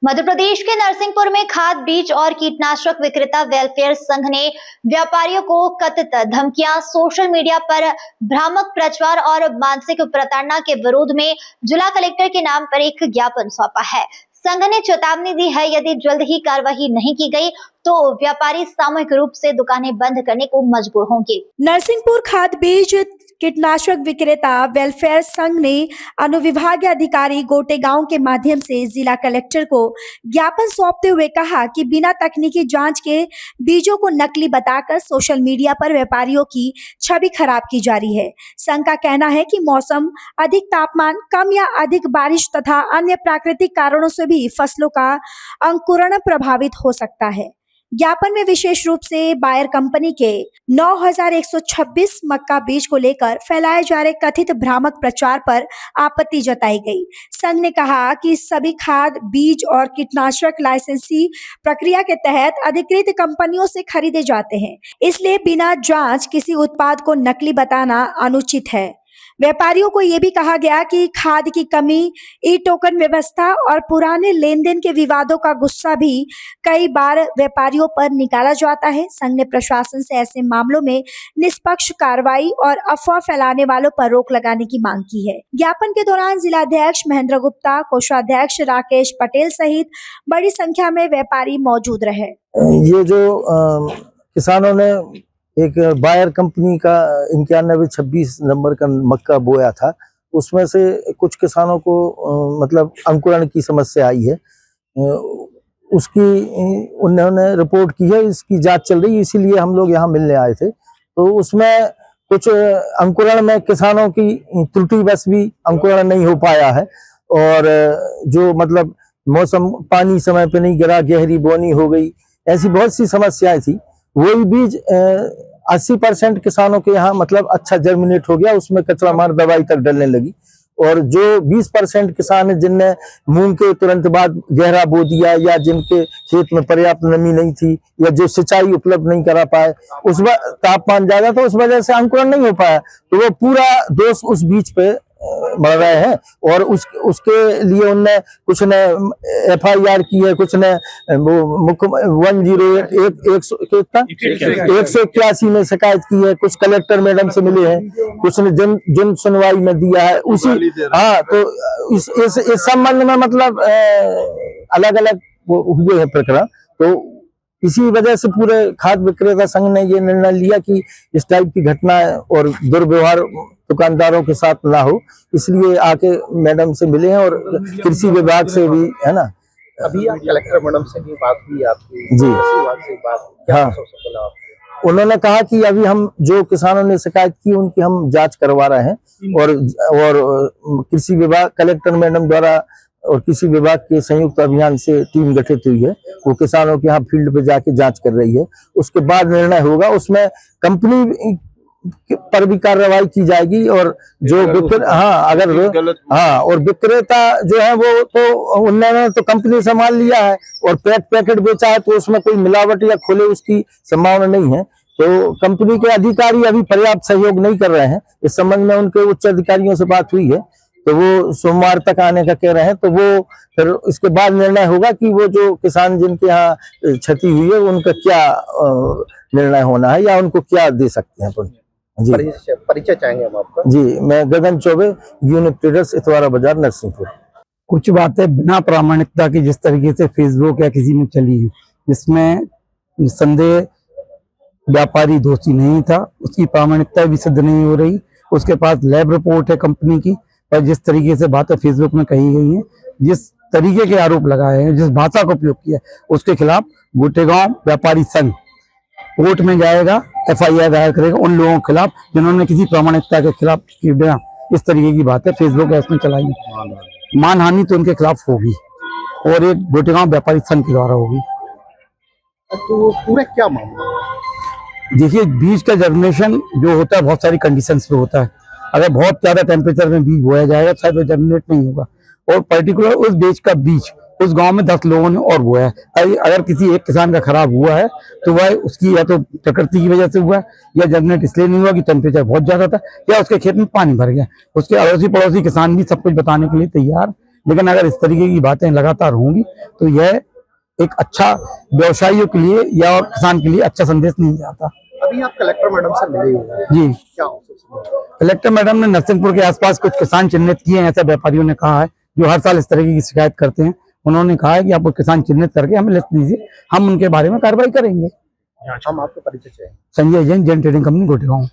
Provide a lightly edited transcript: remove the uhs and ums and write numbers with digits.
मध्य प्रदेश के नरसिंहपुर में खाद बीज और कीटनाशक विक्रेता वेलफेयर संघ ने व्यापारियों को कथित धमकियां, सोशल मीडिया पर भ्रामक प्रचार और मानसिक प्रताड़ना के विरोध में जिला कलेक्टर के नाम पर एक ज्ञापन सौंपा है। संघ ने चेतावनी दी है, यदि जल्द ही कार्रवाई नहीं की गई तो व्यापारी सामूहिक रूप से दुकानें बंद करने को मजबूर होंगे। नरसिंहपुर खाद बीज कीटनाशक विक्रेता वेलफेयर संघ ने अनुविभागीय अधिकारी गोटेगांव के माध्यम से जिला कलेक्टर को ज्ञापन सौंपते हुए कहा कि बिना तकनीकी जांच के बीजों को नकली बताकर सोशल मीडिया पर व्यापारियों की छवि खराब की जा रही है। संघ का कहना है कि मौसम, अधिक तापमान, कम या अधिक बारिश तथा अन्य प्राकृतिक कारणों से भी फसलों का अंकुरण प्रभावित हो सकता है। ज्ञापन में विशेष रूप से बायर कंपनी के 9126 मक्का बीज को लेकर फैलाए जा रहे कथित भ्रामक प्रचार पर आपत्ति जताई गई। संघ ने कहा कि सभी खाद, बीज और कीटनाशक लाइसेंसी प्रक्रिया के तहत अधिकृत कंपनियों से खरीदे जाते हैं, इसलिए बिना जांच किसी उत्पाद को नकली बताना अनुचित है। व्यापारियों को ये भी कहा गया कि खाद की कमी, ई टोकन व्यवस्था और पुराने लेन देन के विवादों का गुस्सा भी कई बार व्यापारियों पर निकाला जाता है। संघ ने प्रशासन से ऐसे मामलों में निष्पक्ष कार्रवाई और अफवाह फैलाने वालों पर रोक लगाने की मांग की है। ज्ञापन के दौरान जिलाध्यक्ष महेंद्र गुप्ता, कोषाध्यक्ष राकेश पटेल सहित बड़ी संख्या में व्यापारी मौजूद रहे। ये जो किसानों ने एक बायर कंपनी का 9126 नंबर का मक्का बोया था, उसमें से कुछ किसानों को मतलब अंकुरण की समस्या आई है। उसकी उन्होंने रिपोर्ट की है, इसकी जांच चल रही है, इसीलिए हम लोग यहाँ मिलने आए थे। तो उसमें कुछ अंकुरण में किसानों की त्रुटिवश भी अंकुरण नहीं हो पाया है और जो मतलब मौसम, पानी समय पे नहीं गिरा, गहरी बोनी हो गई, ऐसी बहुत सी समस्याएं थी। वही बीज 80% किसानों के यहाँ मतलब अच्छा जर्मिनेट हो गया, उसमें कचरा मार दवाई तक डलने लगी। और जो 20% किसान है जिनने मूंग के तुरंत बाद गहरा बो दिया या जिनके खेत में पर्याप्त नमी नहीं थी या जो सिंचाई उपलब्ध नहीं करा पाए, उस तापमान ज्यादा था, उस वजह से अंकुरण नहीं हो पाया, तो वो पूरा दोष उस बीज पे बढ़ रहे हैं। और उसके लिए उनने कुछ ने FIR की है, कुछ ने मुख्य 181 में शिकायत की है, कुछ कलेक्टर मैडम से मिले हैं, कुछ ने जन सुनवाई में दिया है उसी। हाँ, तो इस संबंध में मतलब अलग अलग हुए हैं प्रकरण। तो इसी वजह से पूरे खाद विक्रेता संघ ने ये निर्णय लिया कि इस टाइप की घटना और दुर्व्यवहार दुकानदारों के साथ ना हो, इसलिए आके मैडम से मिले हैं और कृषि विभाग से भी, है ना। अभी आप कलेक्टर मैडम से भी बात हुई आपकी? जी, हाँ। उन्होंने कहा कि अभी हम जो किसानों ने शिकायत की उनकी हम जांच करवा रहे हैं और कृषि विभाग, कलेक्टर मैडम द्वारा और कृषि विभाग के संयुक्त अभियान से टीम गठित हुई है, वो किसानों के यहाँ फील्ड पे जाके जांच कर रही है। उसके बाद निर्णय होगा, उसमें कंपनी पर भी कार्रवाई की जाएगी और जो और विक्रेता जो है वो तो उन्होंने तो कंपनी संभाल लिया है और पैकेट बेचा है, तो उसमें कोई मिलावट या खुले उसकी संभावना नहीं है। तो कंपनी के अधिकारी अभी पर्याप्त सहयोग नहीं कर रहे हैं। इस संबंध में उनके उच्च अधिकारियों से बात हुई है, तो वो सोमवार तक आने का कह रहे हैं। तो वो फिर इसके बाद निर्णय होगा कि वो जो किसान जिनके यहाँ क्षति हुई है उनका क्या निर्णय होना है या उनको क्या दे सकते हैं। जी, परिचय चाहेंगे हम आपका? जी, मैं गगन चौबे, यूनिक ट्रेडर्स, इतवारा बाजार, नरसिंहपुर। कुछ बातें बिना प्रामाणिकता की जिस तरीके से फेसबुक या किसी में चली है, जिसमें निस्संदेह व्यापारी दोषी नहीं था, उसकी प्रामाणिकता भी सिद्ध नहीं हो रही। उसके पास लैब रिपोर्ट है कंपनी की, पर जिस तरीके से बातें फेसबुक में कही गई हैं, जिस तरीके के आरोप लगाए हैं, जिस भाषा का उपयोग किया, उसके खिलाफ गोटेगांव व्यापारी संघ कोर्ट में जाएगा, FIR दायर करेगा उन लोगों के खिलाफ जिन्होंने किसी प्रामाणिकता के खिलाफ बिना इस तरीके की बातें फेसबुक में चलाई। मानहानि तो उनके खिलाफ होगी और एक गोटेगांव व्यापारी संघ के द्वारा होगी। तो पूरा क्या मामला? देखिए, बीज का जर्मिनेशन जो होता है बहुत सारी कंडीशंस पे होता है। अगर बहुत ज्यादा टेम्परेचर में बीज बोया जाएगा शायद वो जर्मिनेट नहीं होगा, और पर्टिकुलर उस बीज का बीज उस गांव में 10 लोगों ने और बोया है। अगर किसी एक किसान का खराब हुआ है तो वह उसकी या तो प्रकृति की वजह से हुआ या जर्मिनेट इसलिए नहीं हुआ कि टेम्परेचर बहुत ज्यादा था या उसके खेत में पानी भर गया। उसके अड़ोसी पड़ोसी किसान भी सब कुछ बताने के लिए तैयार लेकिन अगर इस तरीके की बातें लगातार होंगी तो यह एक अच्छा व्यवसायियों के लिए या किसान के लिए अच्छा संदेश नहीं जाता। अभी आप कलेक्टर मैडम से मिले हुए हैं, जी, क्या अफसोस हुआ? कलेक्टर मैडम ने नरसिंहपुर के आसपास कुछ किसान चिन्हित किए हैं, ऐसा व्यापारियों ने कहा है, जो हर साल इस तरीके की शिकायत करते हैं। उन्होंने कहा है कि आप वो किसान चिन्हित करके हमें लिस्ट दीजिए, हम उनके बारे में कार्रवाई करेंगे। हम आपको परिचय चाहेंगे। Sanjay Jain, Jain trading company, Gotegaon.